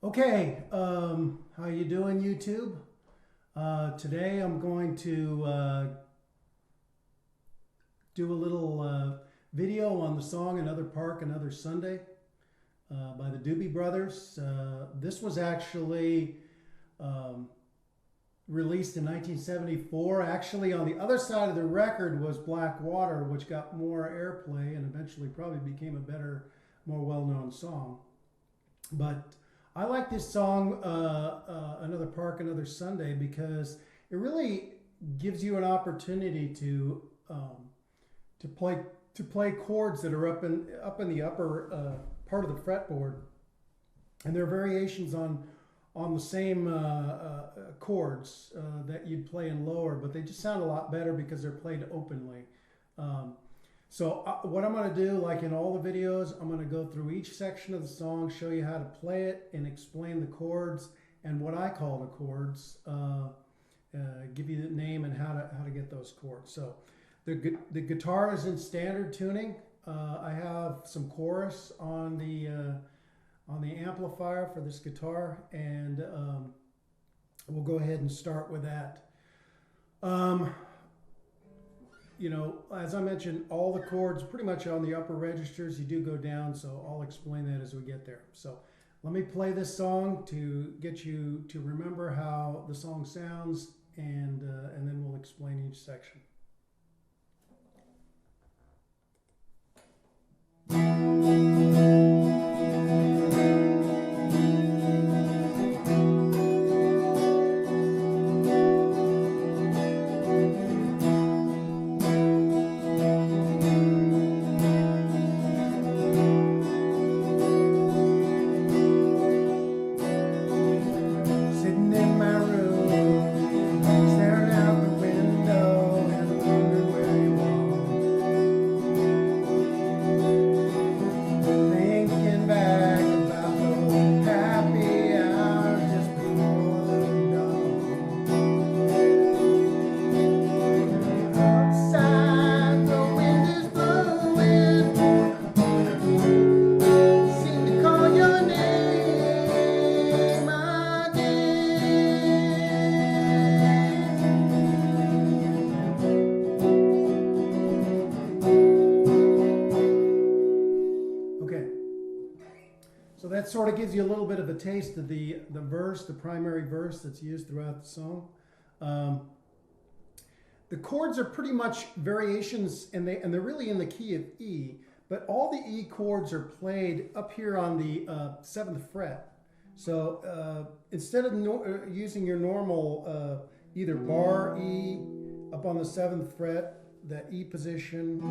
Okay, how you doing, YouTube? Today I'm going to do a little video on the song Another Park, Another Sunday by the Doobie Brothers. This was actually released in 1974. Actually, on the other side of the record was Black Water, which got more airplay and eventually probably became a better, more well-known song. But I like this song, Another Park, Another Sunday, because it really gives you an opportunity to play chords that are up in the upper part of the fretboard, and there are variations on the same chords that you'd play in lower, but they just sound a lot better because they're played openly. So what I'm going to do, like in all the videos, I'm going to go through each section of the song, show you how to play it, and explain the chords and what I call the chords, give you the name and how to get those chords. So the guitar is in standard tuning. I have some chorus on the amplifier for this guitar, and we'll go ahead and start with that. You know, as I mentioned, all the chords pretty much on the upper registers. You do go down, so I'll explain that as we get there. So let me play this song to get you to remember how the song sounds, and then we'll explain each section. So that sort of gives you a little bit of a taste of the verse, the primary verse that's used throughout the song. The chords are pretty much variations, and they're really in the key of E, but all the E chords are played up here on the 7th fret. So instead of using your normal either bar E up on the 7th fret, that E position,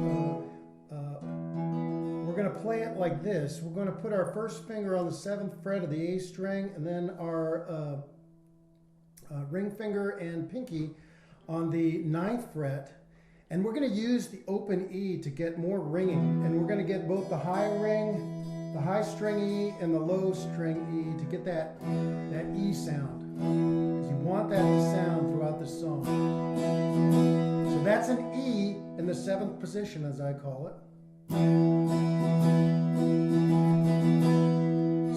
we're going to play it like this. We're going to put our first finger on the 7th fret of the A string, and then our ring finger and pinky on the 9th fret. And we're going to use the open E to get more ringing. And we're going to get both the high ring, the high string E, and the low string E to get that E sound. Because you want that to sound throughout the song. So that's an E in the 7th position, as I call it.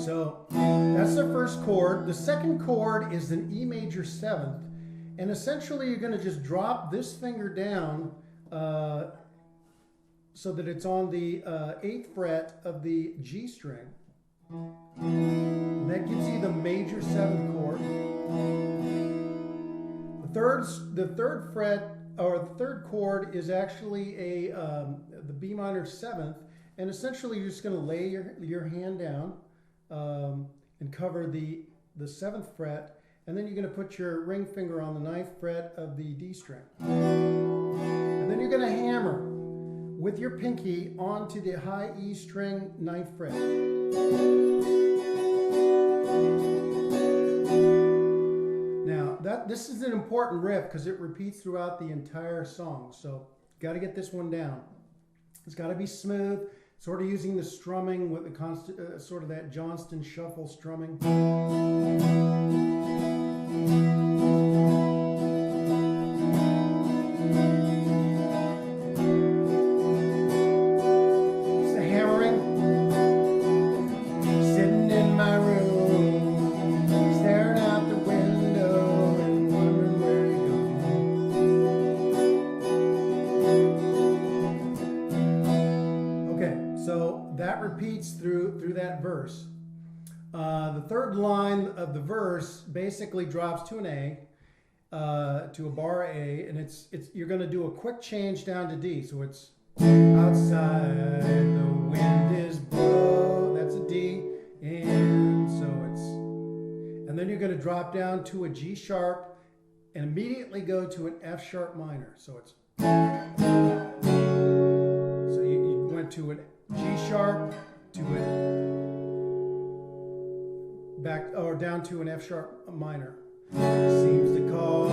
So that's the first chord. The second chord is an E major 7th, and essentially you're going to just drop this finger down so that it's on the 8th fret of the G string. And that gives you the major 7th chord. The third fret, or the third chord, is actually the B minor 7th, and essentially you're just going to lay your hand down and cover the 7th fret, and then you're going to put your ring finger on the 9th fret of the D string. And then you're going to hammer with your pinky onto the high E string 9th fret. Now, this is an important riff because it repeats throughout the entire song, so got to get this one down. It's got to be smooth, sort of using the strumming with the constant, sort of that Johnston shuffle strumming. It's the hammering. Sitting in my room. The third line of the verse basically drops to an A, to a bar A, and you're going to do a quick change down to D. So it's outside the wind is blow. That's a D, and and then you're going to drop down to a G sharp and immediately go to an F sharp minor. So you went to an G sharp to down to an F sharp minor. Seems to call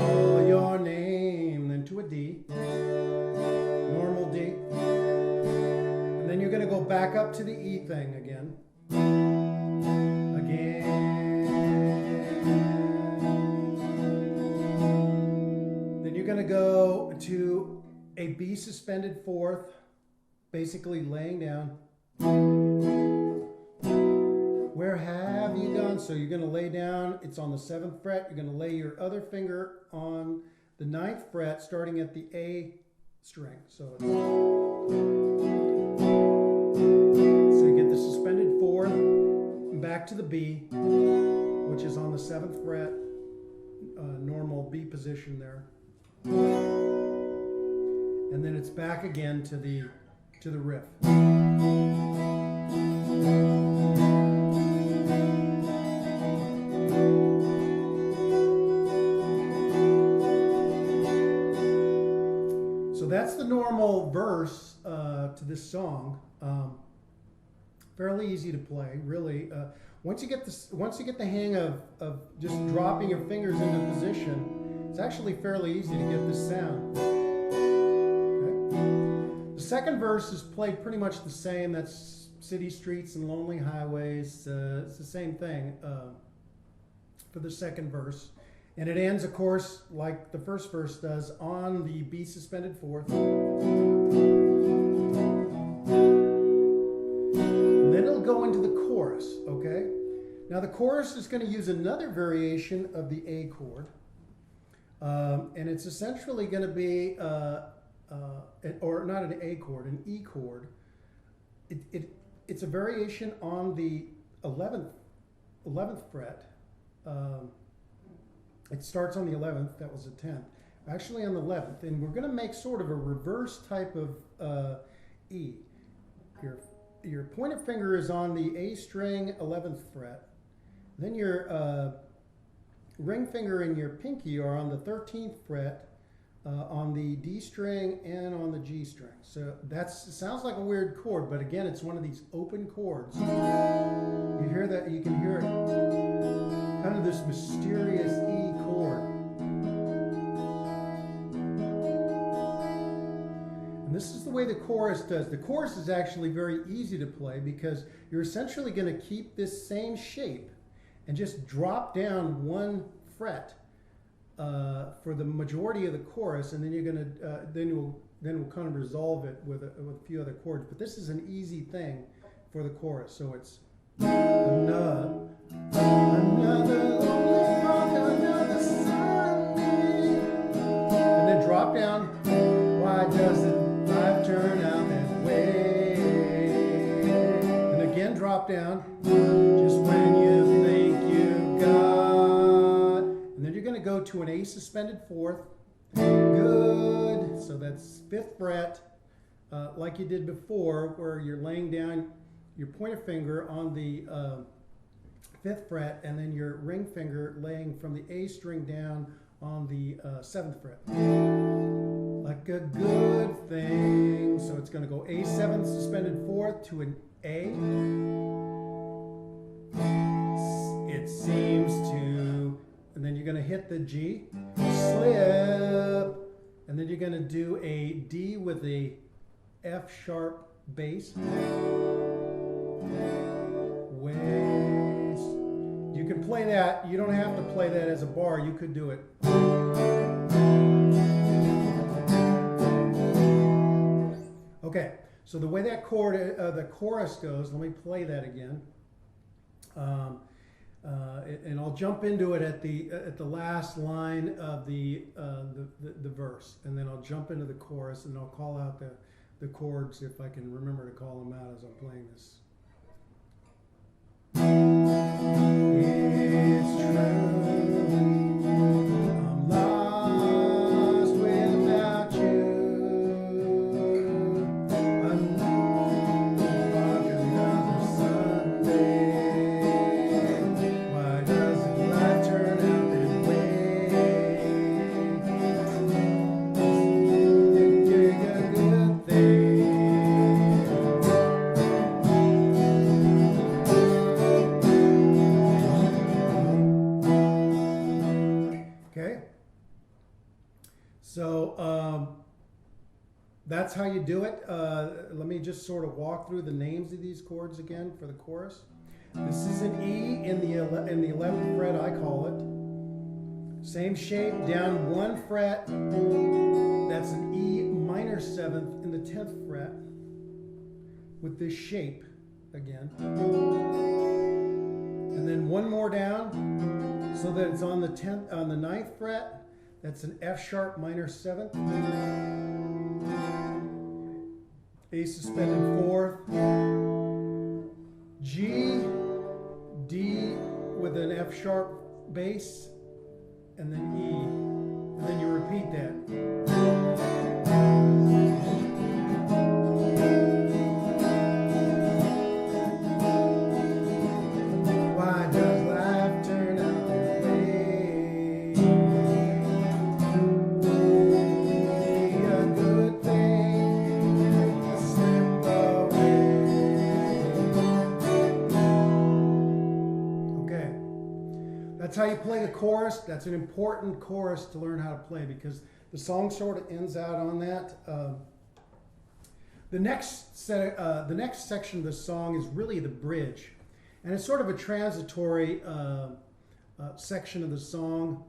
your name, then to a D, normal D, and then you're going to go back up to the E thing again. Then you're going to go to a B suspended fourth, basically laying down. Where have you gone? So you're going to lay down, it's on the 7th fret. You're going to lay your other finger on the 9th fret, starting at the A string. So you get the suspended fourth, back to the B, which is on the 7th fret, normal B position there. And then it's back again to the riff. So that's the normal verse to this song. Fairly easy to play, really. Once you get the hang of just dropping your fingers into position, it's actually fairly easy to get this sound. Okay. The second verse is played pretty much the same. That's city streets and lonely highways. It's the same thing for the second verse. And it ends, of course, like the first verse does, on the B suspended fourth. And then it'll go into the chorus, okay? Now the chorus is going to use another variation of the A chord. And it's essentially going to be, or not an A chord, an E chord. It's a variation on the 11th fret. It starts on the 11th, that was the 10th. Actually on the 11th, and we're going to make sort of a reverse type of E. Your pointer finger is on the A string, 11th fret. Then your ring finger and your pinky are on the 13th fret, on the D string and on the G string. So it sounds like a weird chord, but again, it's one of these open chords. You hear that? You can hear it, kind of this mysterious E chord. And this is the way the chorus does. The chorus is actually very easy to play because you're essentially going to keep this same shape and just drop down one fret for the majority of the chorus, and then you're going to then we'll kind of resolve it with a few other chords. But this is an easy thing for the chorus. So it's another lonely walk, another Sunday, and then drop down. Why doesn't life turn out that way? And again, drop down. Just when you think you got, and then you're going to go to an A suspended fourth. Good. So that's 5th fret, like you did before, where you're laying down your pointer finger on the 5th fret, and then your ring finger laying from the A string down on the 7th fret. Like a good thing. So it's going to go A7 suspended fourth to an A. It seems to, and then you're going to hit the G, slip, and then you're going to do a D with a F sharp bass. You can play that. You don't have to play that as a bar. You could do it. Okay, so the way that chord, the chorus goes, let me play that again. And I'll jump into it at the last line of the verse, and then I'll jump into the chorus, and I'll call out the chords if I can remember to call them out as I'm playing this. So that's how you do it. Let me just sort of walk through the names of these chords again for the chorus. This is an E in the 11th fret, I call it. Same shape, down 1 fret. That's an E minor 7th in the 10th fret with this shape again. And then 1 more down so that it's on the 9th fret. That's an F sharp minor 7th. A suspended 4th. G, D with an F sharp bass, and then E. And then you repeat that. Why does life turn out this way? A good thing slip away. Okay, that's how you play the chorus. That's an important chorus to learn how to play because the song sort of ends out on that. The next section of the song is really the bridge. And it's sort of a transitory section of the song.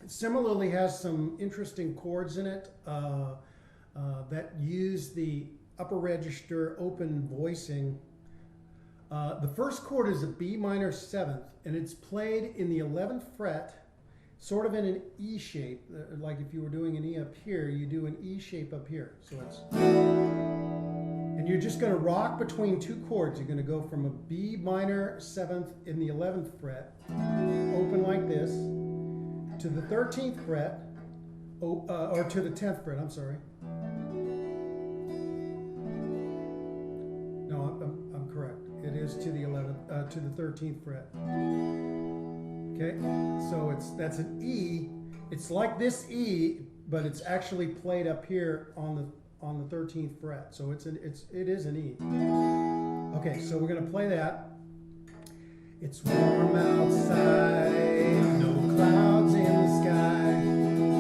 It similarly has some interesting chords in it that use the upper register open voicing. The first chord is a B minor 7th, and it's played in the 11th fret, sort of in an E shape. Like if you were doing an E up here, you do an E shape up here. So it's... And you're just going to rock between 2 chords. You're going to go from a B minor 7th in the 11th fret, open like this, to the 13th fret, or to the 10th fret, I'm sorry. No, I'm correct. It is to the 11th, to the 13th fret. Okay, so that's an E. It's like this E, but it's actually played up here on the 13th fret, so it is an E. Okay, so we're gonna play that. It's warm outside, no clouds in the sky,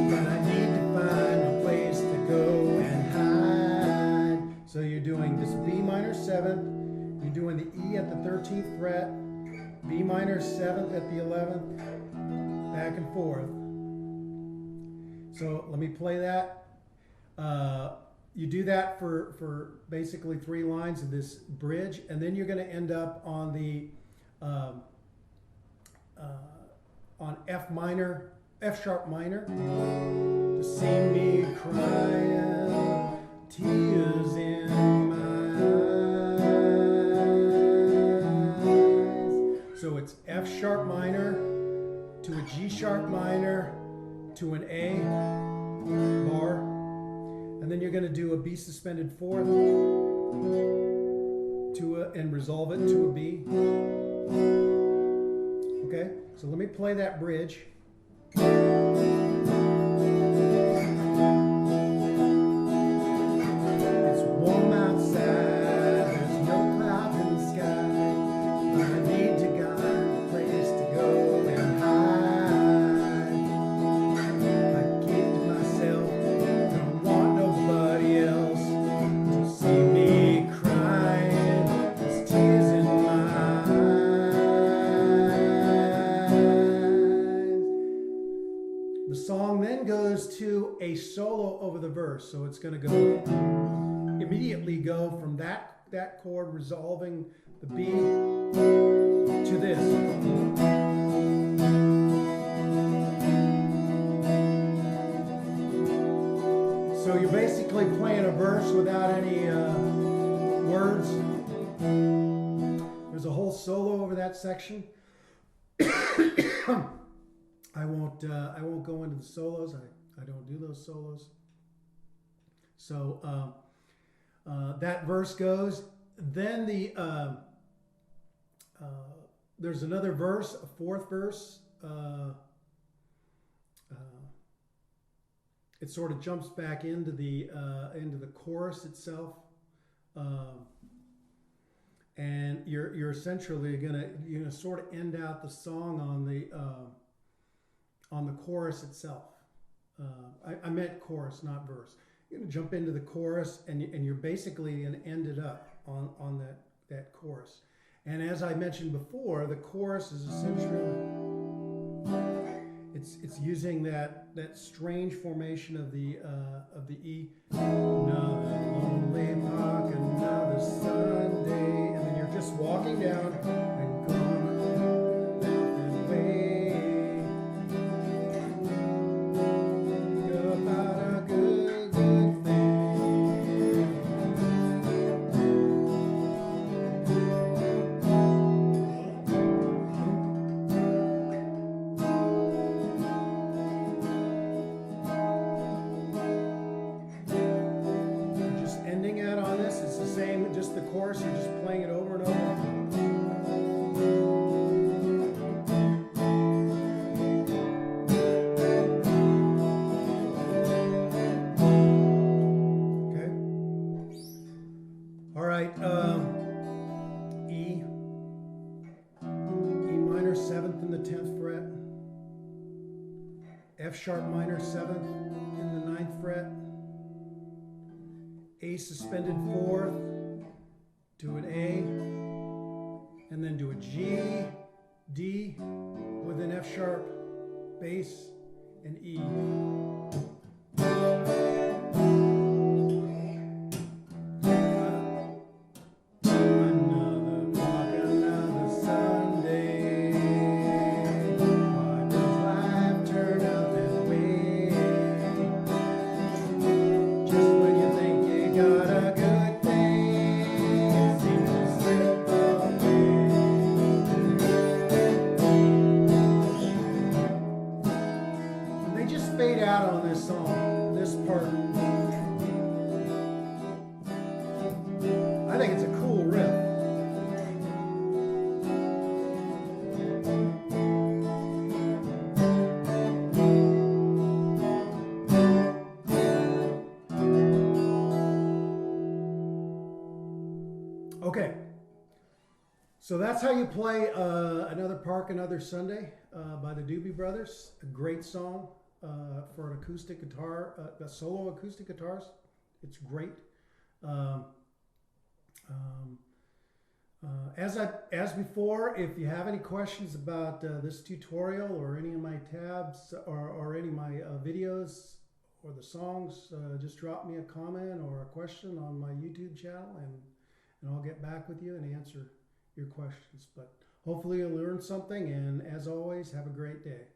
but I need to find a place to go and hide. So you're doing this B minor 7th, you're doing the E at the 13th fret, B minor 7th at the 11th, back and forth. So let me play that. You do that for basically 3 lines of this bridge, and then you're going to end up on the on F minor, F sharp minor. To see me crying, tears in my eyes. So it's F sharp minor to a G sharp minor to an A bar. And then you're going to do a B suspended 4th and resolve it to a B. Okay, so let me play that bridge. It's warm outside, there's no clouds in the sky, but I need to find a place to go and hide. I keep to myself, don't want nobody else to see me crying. There's tears in my eyes. The song then goes to a solo over the verse, so it's going to go immediately go from that chord resolving the B to this. So you're basically playing a verse without any words. There's a whole solo over that section. I won't go into the solos. I don't do those solos. So that verse goes. Then there's another verse, a 4th verse. It sort of jumps back into the chorus itself, and you're essentially gonna sort of end out the song on the chorus itself. I meant chorus, not verse. You're going to jump into the chorus, and you're basically going to end it up on that chorus. And as I mentioned before, the chorus is essentially, it's using that strange formation of the E. Another lonely park, another Sunday, and then you're just walking down and going that way. About a good thing. Just ending out on this, it's the same, just the chorus, you're just playing it over and over. E minor 7th in the 10th fret, F sharp minor 7th in the 9th fret, A suspended 4th, to an A, and then to a G, D with an F sharp, bass, and E. Fade out on this song, this part. I think it's a cool riff. Okay, so that's how you play Another Park, Another Sunday by the Doobie Brothers. A great song. For an acoustic guitar, solo acoustic guitars, it's great. As before, if you have any questions about this tutorial or any of my tabs or any of my videos or the songs, just drop me a comment or a question on my YouTube channel, and I'll get back with you and answer your questions. But hopefully you'll learn something, and as always, have a great day.